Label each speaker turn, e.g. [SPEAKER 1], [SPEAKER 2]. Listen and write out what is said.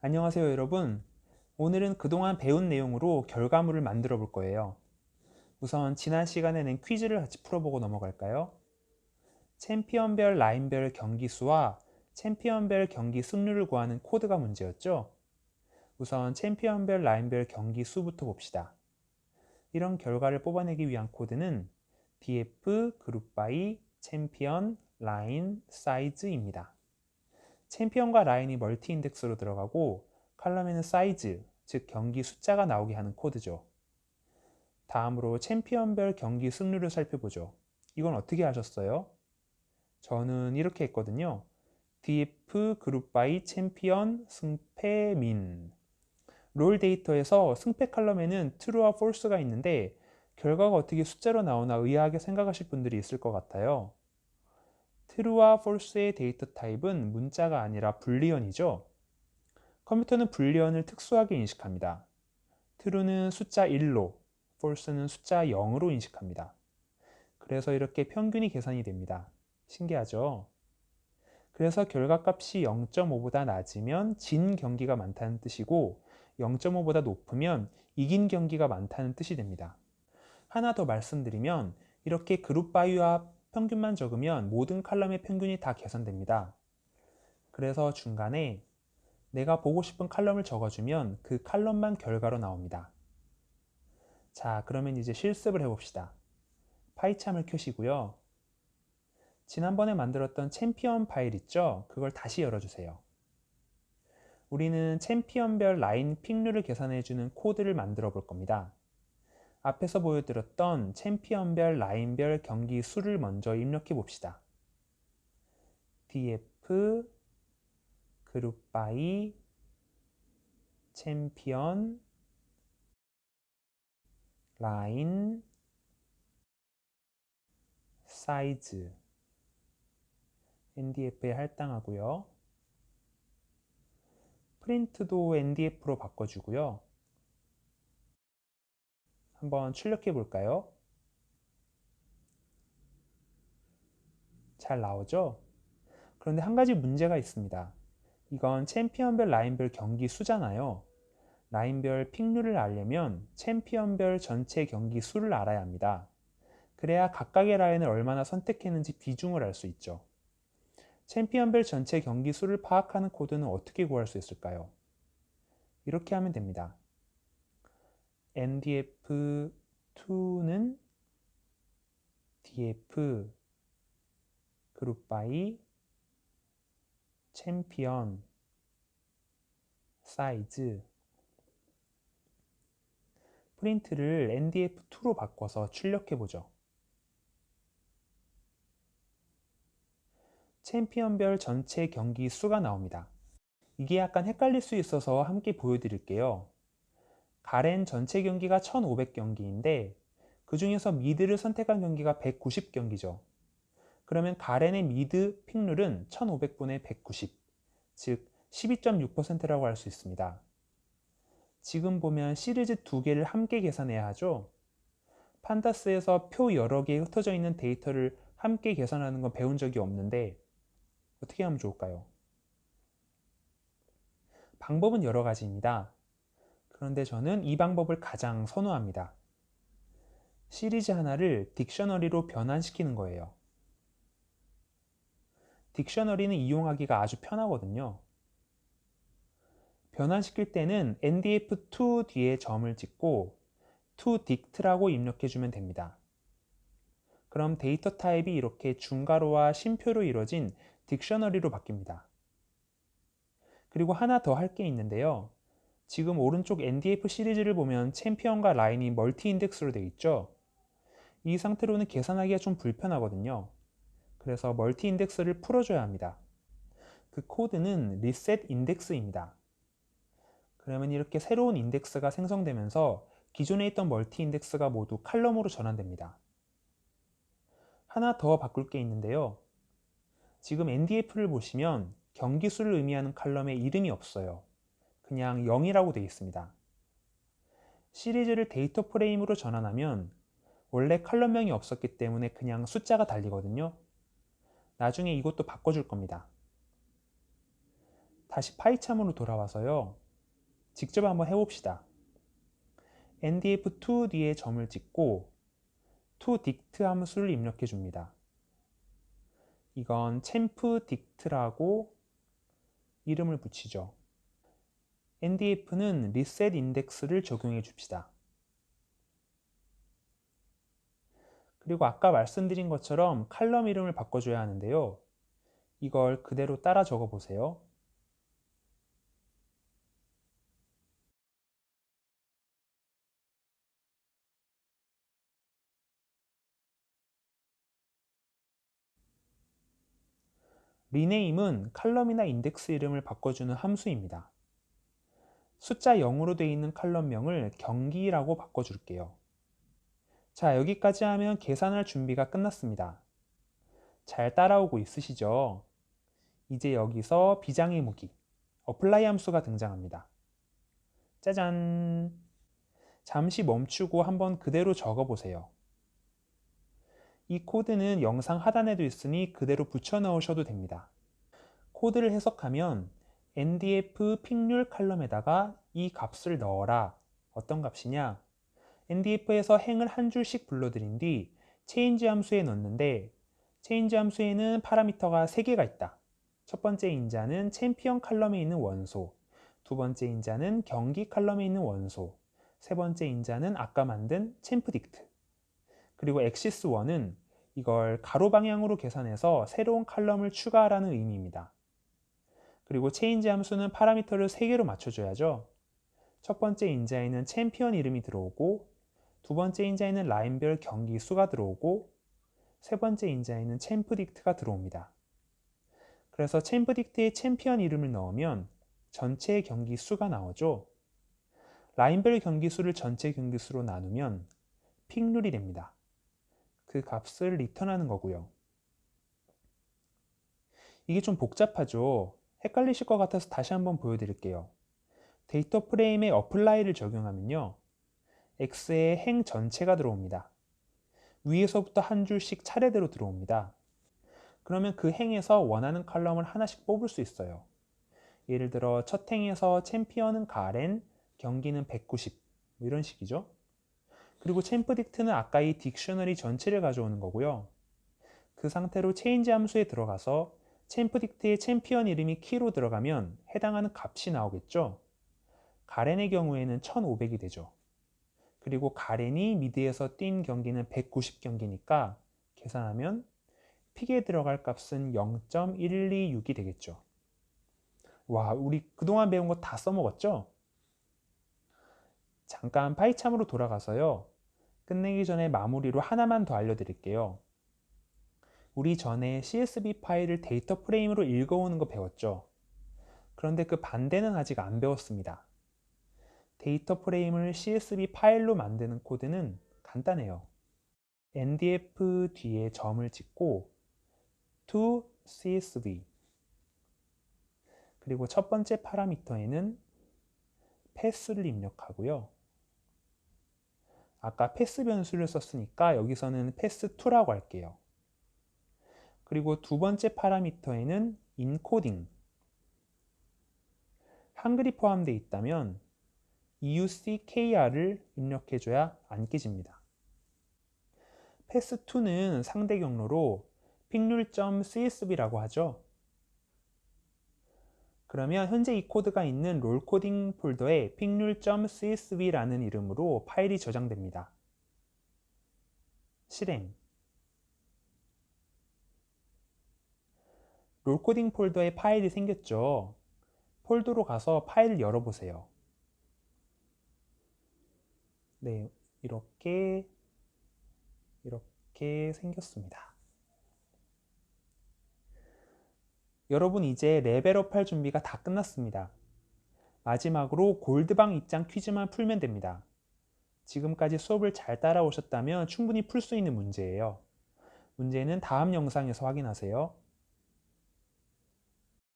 [SPEAKER 1] 안녕하세요 여러분. 오늘은 그동안 배운 내용으로 결과물을 만들어 볼 거예요. 우선 지난 시간에 낸 퀴즈를 같이 풀어보고 넘어갈까요? 챔피언별 라인별 경기 수와 챔피언별 경기 승률을 구하는 코드가 문제였죠? 우선 챔피언별 라인별 경기 수부터 봅시다. 이런 결과를 뽑아내기 위한 코드는 df 그룹 바이 챔피언 라인 사이즈입니다. 챔피언과 라인이 멀티 인덱스로 들어가고 칼럼에는 사이즈, 즉 경기 숫자가 나오게 하는 코드죠. 다음으로 챔피언별 경기 승률을 살펴보죠. 이건 어떻게 하셨어요? 저는 이렇게 했거든요. df 그룹 바이 챔피언 승패 민. 롤 데이터에서 승패 칼럼에는 true와 false가 있는데 결과가 어떻게 숫자로 나오나 의아하게 생각하실 분들이 있을 것 같아요. true와 false의 데이터 타입은 문자가 아니라 불리언이죠. 컴퓨터는 불리언을 특수하게 인식합니다. true는 숫자 1로, false는 숫자 0으로 인식합니다. 그래서 이렇게 평균이 계산이 됩니다. 신기하죠? 그래서 결과값이 0.5보다 낮으면 진 경기가 많다는 뜻이고 0.5보다 높으면 이긴 경기가 많다는 뜻이 됩니다. 하나 더 말씀드리면 이렇게 그룹 바이와 평균만 적으면 모든 칼럼의 평균이 다 계산됩니다. 그래서 중간에 내가 보고 싶은 칼럼을 적어주면 그 칼럼만 결과로 나옵니다. 자, 그러면 이제 실습을 해봅시다. 파이참을 켜시고요. 지난번에 만들었던 챔피언 파일 있죠? 그걸 다시 열어주세요. 우리는 챔피언별 라인 픽률을 계산해주는 코드를 만들어 볼 겁니다. 앞에서 보여드렸던 챔피언별 라인별 경기 수를 먼저 입력해 봅시다. df 그룹 바이 챔피언 라인 사이즈 ndf에 할당하고요. 프린트도 ndf로 바꿔주고요. 한번 출력해 볼까요? 잘 나오죠? 그런데 한 가지 문제가 있습니다. 이건 챔피언별 라인별 경기 수잖아요. 라인별 픽률을 알려면 챔피언별 전체 경기 수를 알아야 합니다. 그래야 각각의 라인을 얼마나 선택했는지 비중을 알 수 있죠. 챔피언별 전체 경기 수를 파악하는 코드는 어떻게 구할 수 있을까요? 이렇게 하면 됩니다. ndf2는 df 그룹 바이 챔피언 사이즈 프린트를 ndf2로 바꿔서 출력해 보죠. 챔피언별 전체 경기 수가 나옵니다. 이게 약간 헷갈릴 수 있어서 함께 보여드릴게요. 가렌 전체 경기가 1500경기인데 그 중에서 미드를 선택한 경기가 190경기죠. 그러면 가렌의 미드 픽률은 1500분의 190, 즉 12.6%라고 할 수 있습니다. 지금 보면 시리즈 두 개를 함께 계산해야 하죠. 판다스에서 표 여러 개 흩어져 있는 데이터를 함께 계산하는 건 배운 적이 없는데 어떻게 하면 좋을까요? 방법은 여러 가지입니다. 그런데 저는 이 방법을 가장 선호합니다. 시리즈 하나를 딕셔너리로 변환시키는 거예요. 딕셔너리는 이용하기가 아주 편하거든요. 변환시킬 때는 ndf2 뒤에 점을 찍고 toDict라고 입력해주면 됩니다. 그럼 데이터 타입이 이렇게 중괄호와 쉼표로 이루어진 딕셔너리로 바뀝니다. 그리고 하나 더 할 게 있는데요. 지금 오른쪽 ndf 시리즈를 보면 챔피언과 라인이 멀티 인덱스로 되어 있죠. 이 상태로는 계산하기가 좀 불편하거든요. 그래서 멀티 인덱스를 풀어줘야 합니다. 그 코드는 reset index입니다. 그러면 이렇게 새로운 인덱스가 생성되면서 기존에 있던 멀티 인덱스가 모두 칼럼으로 전환됩니다. 하나 더 바꿀 게 있는데요. 지금 ndf를 보시면 경기수를 의미하는 칼럼에 이름이 없어요. 그냥 0이라고 되어 있습니다. 시리즈를 데이터 프레임으로 전환하면 원래 칼럼명이 없었기 때문에 그냥 숫자가 달리거든요. 나중에 이것도 바꿔줄 겁니다. 다시 파이참으로 돌아와서요. 직접 한번 해봅시다. ndf2 뒤에 점을 찍고 toDict 함수를 입력해 줍니다. 이건 champDict라고 이름을 붙이죠. ndf는 reset index를 적용해 줍시다. 그리고 아까 말씀드린 것처럼 칼럼 이름을 바꿔줘야 하는데요. 이걸 그대로 따라 적어 보세요. rename은 칼럼이나 인덱스 이름을 바꿔주는 함수입니다. 숫자 0으로 되어 있는 칼럼명을 경기라고 바꿔줄게요. 자, 여기까지 하면 계산할 준비가 끝났습니다. 잘 따라오고 있으시죠? 이제 여기서 비장의 무기, apply 함수가 등장합니다. 짜잔! 잠시 멈추고 한번 그대로 적어보세요. 이 코드는 영상 하단에도 있으니 그대로 붙여 넣으셔도 됩니다. 코드를 해석하면 ndf 픽률 칼럼에다가 이 값을 넣어라. 어떤 값이냐? ndf에서 행을 한 줄씩 불러들인 뒤 change 함수에 넣는데 change 함수에는 파라미터가 3개가 있다. 첫 번째 인자는 챔피언 칼럼에 있는 원소, 두 번째 인자는 경기 칼럼에 있는 원소, 세 번째 인자는 아까 만든 champDict. 그리고 axis1은 이걸 가로 방향으로 계산해서 새로운 칼럼을 추가하라는 의미입니다. 그리고 change 함수는 파라미터를 3개로 맞춰줘야죠. 첫 번째 인자에는 챔피언 이름이 들어오고, 두 번째 인자에는 라인별 경기 수가 들어오고, 세 번째 인자에는 champDict가 들어옵니다. 그래서 champDict에 챔피언 이름을 넣으면 전체 경기 수가 나오죠. 라인별 경기 수를 전체 경기 수로 나누면 픽률이 됩니다. 그 값을 리턴하는 거고요. 이게 좀 복잡하죠? 헷갈리실 것 같아서 다시 한번 보여드릴게요. 데이터 프레임에 apply를 적용하면요. x의 행 전체가 들어옵니다. 위에서부터 한 줄씩 차례대로 들어옵니다. 그러면 그 행에서 원하는 칼럼을 하나씩 뽑을 수 있어요. 예를 들어 첫 행에서 챔피언은 가렌, 경기는 190 이런 식이죠. 그리고 champDict는 아까 이 딕셔너리 전체를 가져오는 거고요. 그 상태로 change 함수에 들어가서 champDict의 챔피언 이름이 키로 들어가면 해당하는 값이 나오겠죠. 가렌의 경우에는 1500이 되죠. 그리고 가렌이 미드에서 뛴 경기는 190 경기니까 계산하면 픽에 들어갈 값은 0.126이 되겠죠. 와, 우리 그동안 배운 거 다 써먹었죠? 잠깐 파이참으로 돌아가서요. 끝내기 전에 마무리로 하나만 더 알려드릴게요. 우리 전에 CSV 파일을 데이터 프레임으로 읽어오는 거 배웠죠? 그런데 그 반대는 아직 안 배웠습니다. 데이터 프레임을 CSV 파일로 만드는 코드는 간단해요. ndf 뒤에 점을 찍고 to CSV 그리고 첫 번째 파라미터에는 패스를 입력하고요. 아까 패스 변수를 썼으니까 여기서는 패스2라고 할게요. 그리고 두 번째 파라미터에는 인코딩 한글이 포함되어 있다면 euckr을 입력해줘야 안 깨집니다. 패스2는 상대 경로로 픽률.csv라고 하죠. 그러면 현재 이 코드가 있는 롤코딩 폴더에 픽률.csv라는 이름으로 파일이 저장됩니다. 실행. 롤코딩 폴더에 파일이 생겼죠. 폴더로 가서 파일을 열어보세요. 네, 이렇게 생겼습니다. 여러분 이제 레벨업 할 준비가 다 끝났습니다. 마지막으로 골드방 입장 퀴즈만 풀면 됩니다. 지금까지 수업을 잘 따라오셨다면 충분히 풀 수 있는 문제예요. 문제는 다음 영상에서 확인하세요.